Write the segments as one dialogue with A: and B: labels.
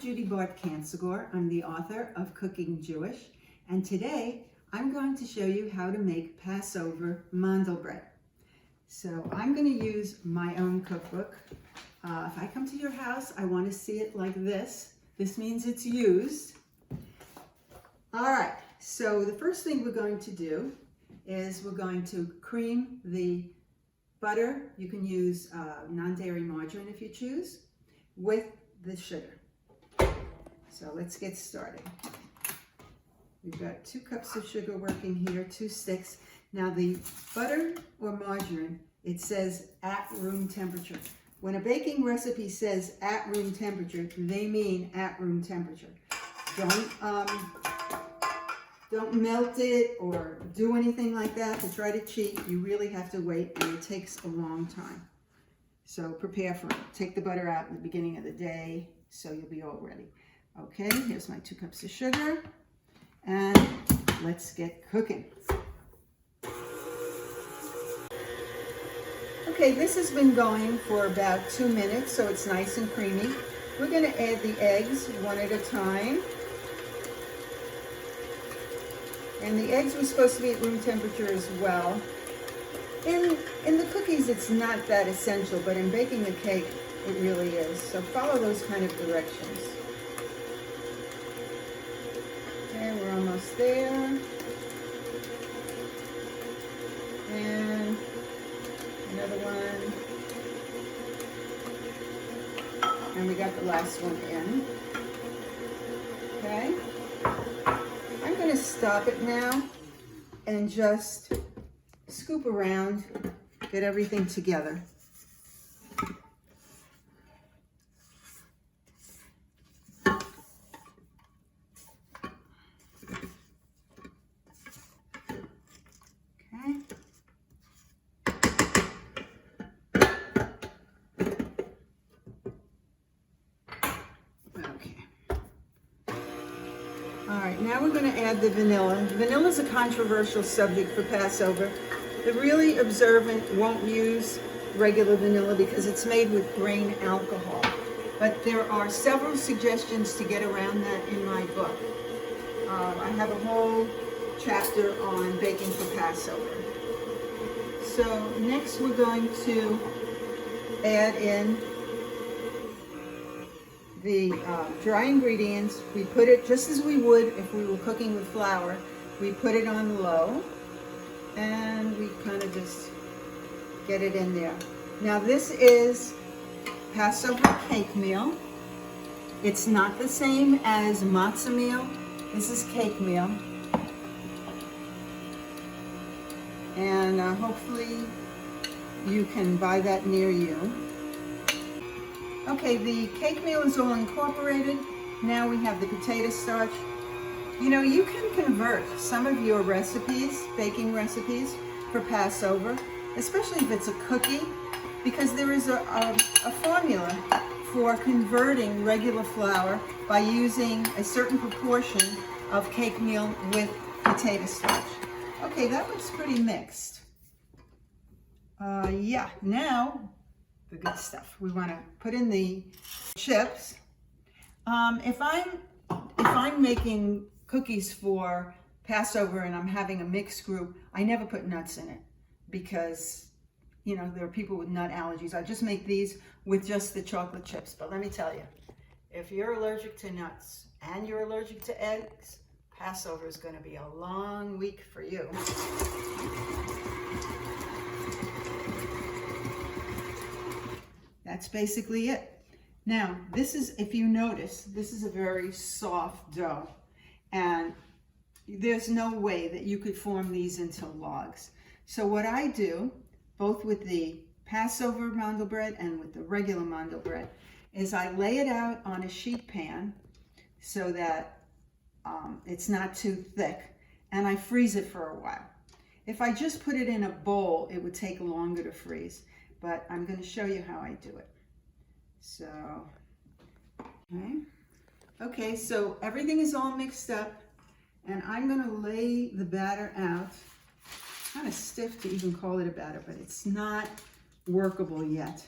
A: Judy I'm the author of Cooking Jewish, and today I'm going to show you how to make Passover mandel bread. So I'm going to use my own cookbook. If I come to your house, I want to see it like this. This means it's used. All right, so the first thing we're going to do is we're going to cream the butter. You can use non-dairy margarine if you choose, with the sugar. So let's get started. We've got 2 cups of sugar working here, 2 sticks. Now the butter or margarine, it says at room temperature. When a baking recipe says at room temperature, they mean at room temperature. Don't melt it or do anything like that to try to cheat. You really have to wait, and it takes a long time. So prepare for it. Take the butter out in the beginning of the day so you'll be all ready. Okay, here's my 2 cups of sugar, and let's get cooking. Okay, this has been going for about 2 minutes, so it's nice and creamy. We're going to add the eggs one at a time. And the eggs were supposed to be at room temperature as well. In the cookies, it's not that essential, but in baking the cake, it really is. So follow those kind of directions. Okay, we're almost there. And another one. And we got the last one in. Okay. I'm going to stop it now and just scoop around, get everything together. All right, now we're going to add the vanilla. Vanilla is a controversial subject for Passover. The really observant won't use regular vanilla because it's made with grain alcohol. But there are several suggestions to get around that in my book. I have a whole chapter on baking for Passover. So next we're going to add in the dry ingredients. We put it just as we would if we were cooking with flour. We put it on low and we kind of just get it in there. Now this is Passover cake meal. It's not the same as matzah meal. This is cake meal. And hopefully you can buy that near you. Okay, the cake meal is all incorporated. Now we have the potato starch. You know, you can convert some of your recipes, baking recipes, for Passover, especially if it's a cookie, because there is a formula for converting regular flour by using a certain proportion of cake meal with potato starch. Okay, that looks pretty mixed. Yeah, now the good stuff. We want to put in the chips. If I'm making cookies for Passover and I'm having a mixed group, I never put nuts in it because, you know, there are people with nut allergies. I just make these with just the chocolate chips. But let me tell you, if you're allergic to nuts and you're allergic to eggs, Passover is going to be a long week for you. That's basically it. Now, this is, if you notice, this is a very soft dough, and there's no way that you could form these into logs. So what I do, both with the Passover mandel bread and with the regular mandel bread, is I lay it out on a sheet pan so that it's not too thick, and I freeze it for a while. If I just put it in a bowl, it would take longer to freeze. But I'm going to show you how I do it. So, okay, so everything is all mixed up, and I'm going to lay the batter out. Kind of stiff to even call it a batter, but it's not workable yet.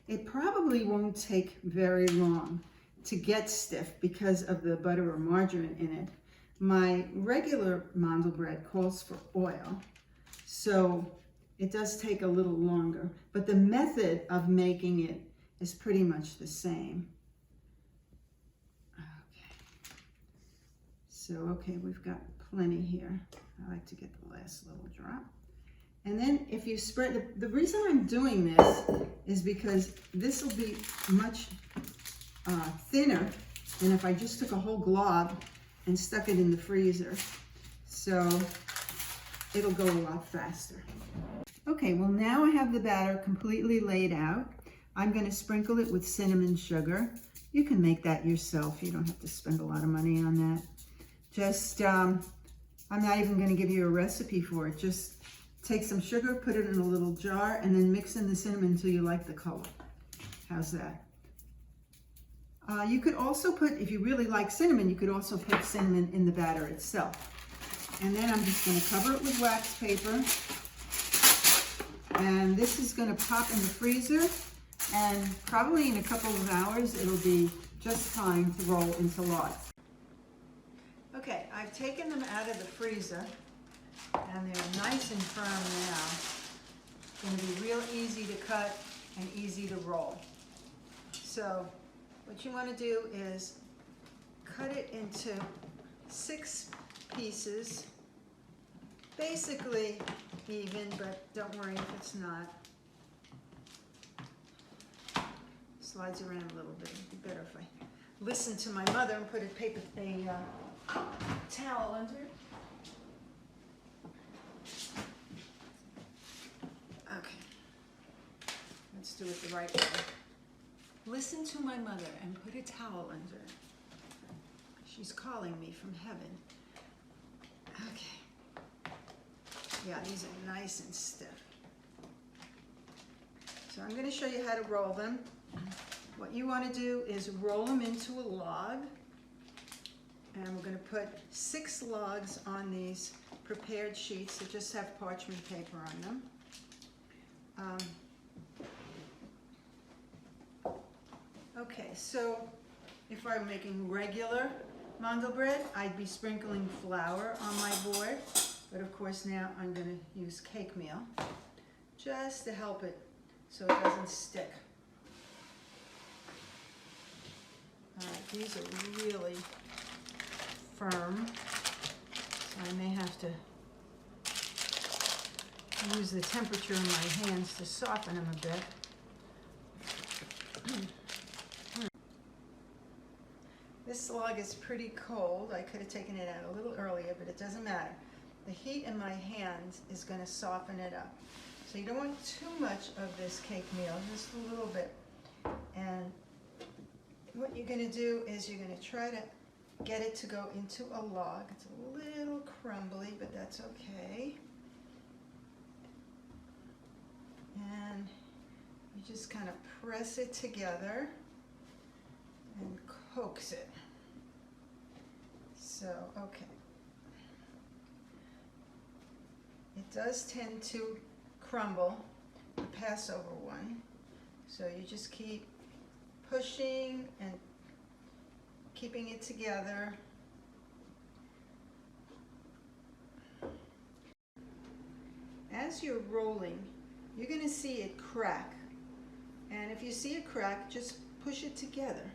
A: It probably won't take very long to get stiff because of the butter or margarine in it. My regular mandel bread calls for oil, so it does take a little longer, but the method of making it is pretty much the same. Okay, so we've got plenty here. I like to get the last little drop. And then if you spread it, the reason I'm doing this is because this will be much thinner than if I just took a whole glob and stuck it in the freezer. So it'll go a lot faster. Okay, well now I have the batter completely laid out. I'm going to sprinkle it with cinnamon sugar. You can make that yourself. You don't have to spend a lot of money on that. Just, I'm not even going to give you a recipe for it. Just take some sugar, put it in a little jar, and then mix in the cinnamon until you like the color. How's that? You could also put, if you really like cinnamon, you could also put cinnamon in the batter itself. And then I'm just going to cover it with wax paper. And this is going to pop in the freezer. And probably in a couple of hours, it'll be just fine to roll into logs. Okay, I've taken them out of the freezer. And they're nice and firm now. It's going to be real easy to cut and easy to roll. So what you want to do is cut it into 6 pieces, basically even, but don't worry if it's not. Slides around a little bit. It'd be better if I listened to my mother and put a towel under it. Okay, let's do it the right way. Listen to my mother and put a towel under it. She's calling me from heaven. Okay. Yeah, these are nice and stiff. So I'm going to show you how to roll them. What you want to do is roll them into a log. And we're going to put 6 logs on these prepared sheets that just have parchment paper on them. Okay, so if I were making regular mandel bread, I'd be sprinkling flour on my board. But of course now I'm going to use cake meal just to help it so it doesn't stick. All right, these are really firm, so I may have to use the temperature in my hands to soften them a bit. This log is pretty cold. I could have taken it out a little earlier, but it doesn't matter. The heat in my hands is going to soften it up. So you don't want too much of this cake meal, just a little bit. And what you're going to do is you're going to try to get it to go into a log. It's a little crumbly, but that's okay. And you just kind of press it together and coax it. So, okay. It does tend to crumble, the Passover one. So you just keep pushing and keeping it together. As you're rolling, you're going to see it crack. And if you see a crack, just push it together.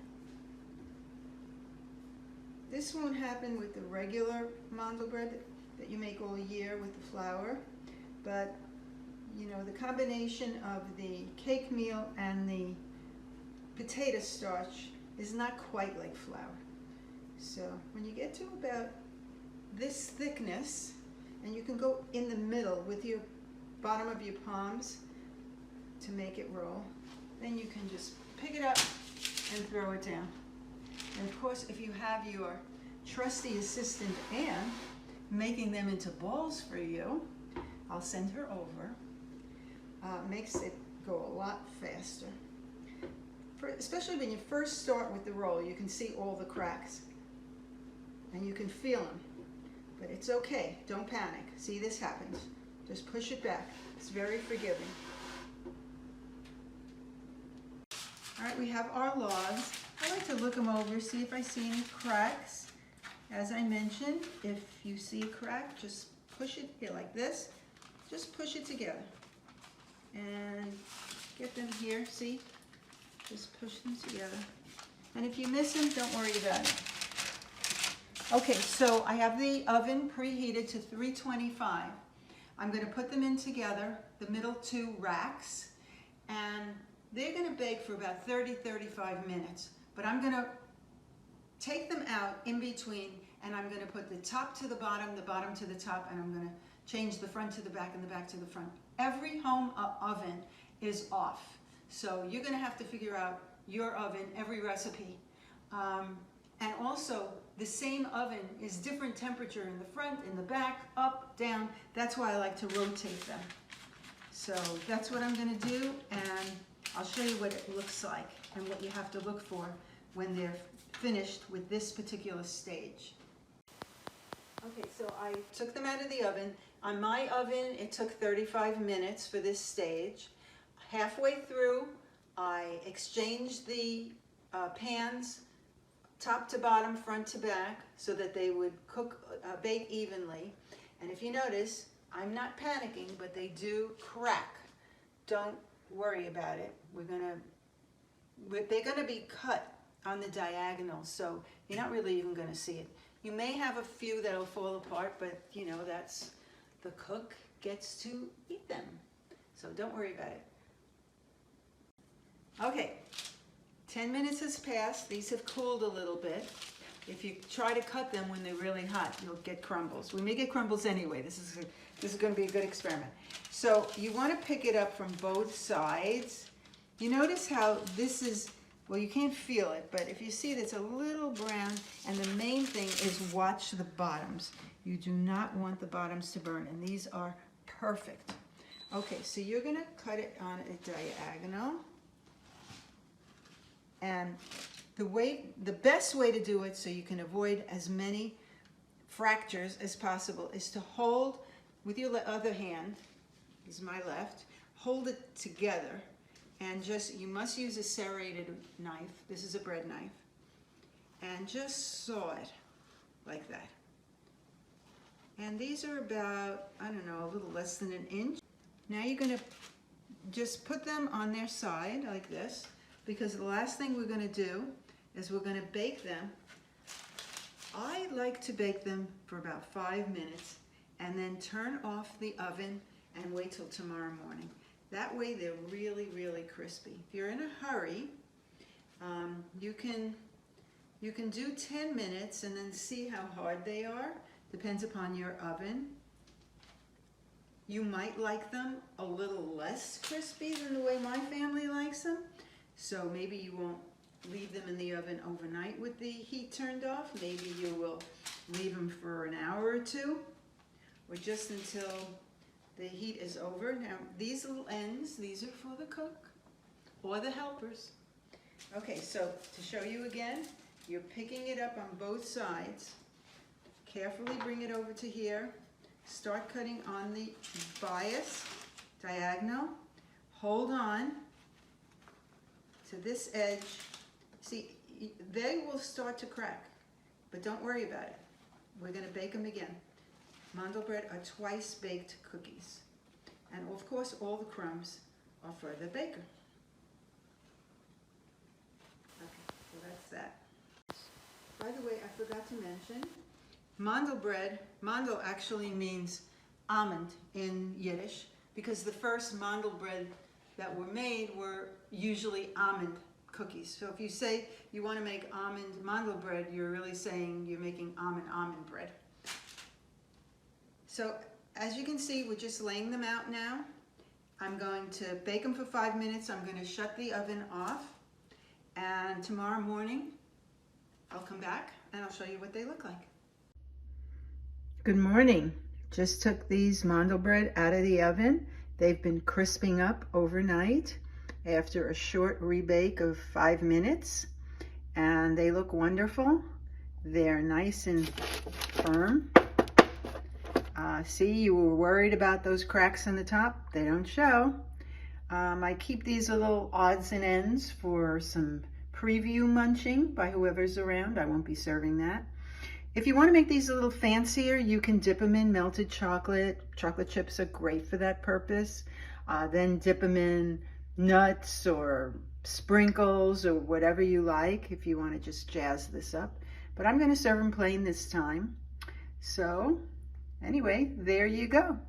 A: This won't happen with the regular mandel bread that you make all year with the flour, but you know, the combination of the cake meal and the potato starch is not quite like flour. So when you get to about this thickness, and you can go in the middle with your bottom of your palms to make it roll, then you can just pick it up and throw it down. And of course, if you have your trusty assistant Anne making them into balls for you, I'll send her over. Makes it go a lot faster. Especially when you first start with the roll, you can see all the cracks and you can feel them. But it's okay, don't panic. See, this happens. Just push it back. It's very forgiving. All right, we have our logs. I like to look them over, see if I see any cracks. As I mentioned, if you see a crack, just push it here like this. Just push it together. And get them here, see? Just push them together. And if you miss them, don't worry about it. Okay, so I have the oven preheated to 325. I'm going to put them in together, the middle two racks, and they're going to bake for about 30-35 minutes. But I'm going to take them out in between, and I'm going to put the top to the bottom to the top, and I'm going to change the front to the back and the back to the front. Every home oven is off, so you're going to have to figure out your oven, every recipe. And also, the same oven is different temperature in the front, in the back, up, down. That's why I like to rotate them. So that's what I'm going to do, and I'll show you what it looks like and what you have to look for when they're finished with this particular stage. Okay, so I took them out of the oven. On my oven, it took 35 minutes for this stage. Halfway through, I exchanged the pans top to bottom, front to back, so that they would bake evenly. And if you notice, I'm not panicking, but they do crack. Don't worry about it. They're gonna be cut on the diagonal, so you're not really even gonna see it. You may have a few that'll fall apart, but you know, that's the cook gets to eat them. So don't worry about it. Okay, 10 minutes has passed. These have cooled a little bit. If you try to cut them when they're really hot, you'll get crumbles. We may get crumbles anyway. This is going to be a good experiment. So you want to pick it up from both sides. You notice how this is, well, you can't feel it, but if you see it, it's a little brown, and the main thing is watch the bottoms. You do not want the bottoms to burn, and these are perfect. Okay, so you're going to cut it on a diagonal. And the best way to do it, so you can avoid as many fractures as possible, is to hold with your other hand, this is my left, hold it together, and you must use a serrated knife. This is a bread knife. And just saw it like that. And these are about, I don't know, a little less than an inch. Now you're gonna just put them on their side like this, because the last thing we're going to do is we're going to bake them. I like to bake them for about 5 minutes and then turn off the oven and wait till tomorrow morning. That way they're really, really crispy. If you're in a hurry, you can do 10 minutes and then see how hard they are. Depends upon your oven. You might like them a little less crispy than the way my family likes them. So maybe you won't leave them in the oven overnight with the heat turned off. Maybe you will leave them for an hour or two, or just until the heat is over. Now, these little ends, these are for the cook or the helpers. Okay, so to show you again, you're picking it up on both sides. Carefully bring it over to here. Start cutting on the bias, diagonal. Hold on to this edge. See, they will start to crack, but don't worry about it. We're going to bake them again. Mandelbrot are twice baked cookies. And of course, all the crumbs are for the baker. Okay, so that's that. By the way, I forgot to mention, Mandelbrot, mandel actually means almond in Yiddish, because the first Mandelbrot that were made were usually almond cookies. So if you say you want to make almond Mandelbrot, you're really saying you're making almond bread. So as you can see, we're just laying them out now. I'm going to bake them for 5 minutes. I'm going to shut the oven off. And tomorrow morning, I'll come back and I'll show you what they look like. Good morning. Just took these Mandelbrot out of the oven. They've been crisping up overnight after a short rebake of 5 minutes. And they look wonderful. They're nice and firm. See, you were worried about those cracks on the top. They don't show. I keep these little odds and ends for some preview munching by whoever's around. I won't be serving that. If you want to make these a little fancier, you can dip them in melted chocolate. Chocolate chips are great for that purpose. Then dip them in nuts or sprinkles or whatever you like if you want to just jazz this up. But I'm going to serve them plain this time. So anyway, there you go.